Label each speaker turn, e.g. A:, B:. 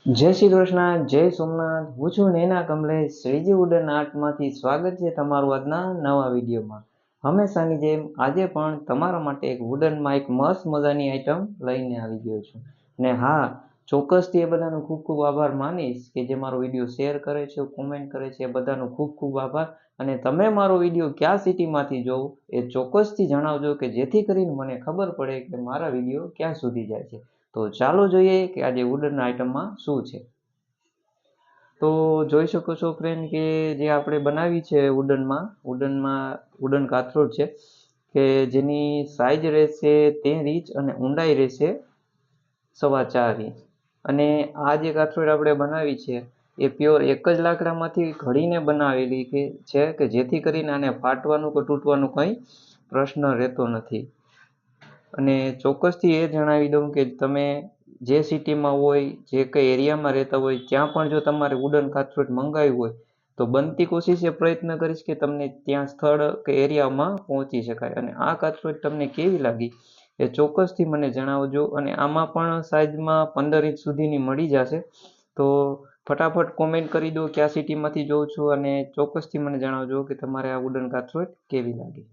A: જય શ્રી કૃષ્ણ, જય સોમનાથ. હું છું નૈના કમલેશ. શ્રીજી વુડન આર્ટમાંથી સ્વાગત છે તમારું આજના નવા વિડીયોમાં. હંમેશાની જેમ આજે પણ તમારા માટે એક વુડનમાં એક મસ્ત મજાની આઈટમ લઈને આવી ગયો છું. ને હા, ચોક્કસથી એ બધાનો ખૂબ ખૂબ આભાર માનીશ કે જે મારો વિડીયો શેર કરે છે, કોમેન્ટ કરે છે. એ બધાનો ખૂબ ખૂબ આભાર. અને તમે મારો વિડીયો કયા સિટીમાંથી જોવો એ ચોક્કસથી જણાવજો કે જેથી કરીને મને ખબર પડે કે મારા વિડીયો ક્યાં સુધી જાય છે. તો ચાલો જોઈએ કે આજે વુડન આઇટમમાં શું છે. તો જોઈ શકો છો ફ્રેન્ડ કે જે આપણે બનાવી છે વુડન કાથરોડ છે કે જેની સાઈઝ રહેશે 13 ઇંચ અને ઊંડાઈ રહેશે 4.25 ઇંચ. અને આ જે કાથરોડ આપણે બનાવી છે એ પ્યોર એક જ લાકડામાંથી ઘડીને બનાવેલી છે કે જેથી કરીને આને ફાટવાનું કે તૂટવાનું કંઈ પ્રશ્ન રહેતો નથી. અને ચોક્કસથી એ જણાવી દઉં કે તમે જે સિટીમાં હોય, જે કંઈ એરિયામાં રહેતા હોય, ત્યાં પણ જો તમારે વુડન કાથરોડ મંગાવ્યું હોય તો બનતી કોશિશ એ પ્રયત્ન કરીશ કે તમને ત્યાં સ્થળ કે એરિયામાં પહોંચી શકાય. અને આ કાથરોડ તમને કેવી લાગી એ ચોક્કસથી મને જણાવજો. અને આમાં પણ સાઇઝમાં 15 ઇંચ સુધીની મળી જશે. તો ફટાફટ કોમેન્ટ કરી દો કયા સિટીમાંથી જોઉં છું અને ચોક્કસથી મને જણાવજો કે તમારે આ વુડન કાથરોડ કેવી લાગી.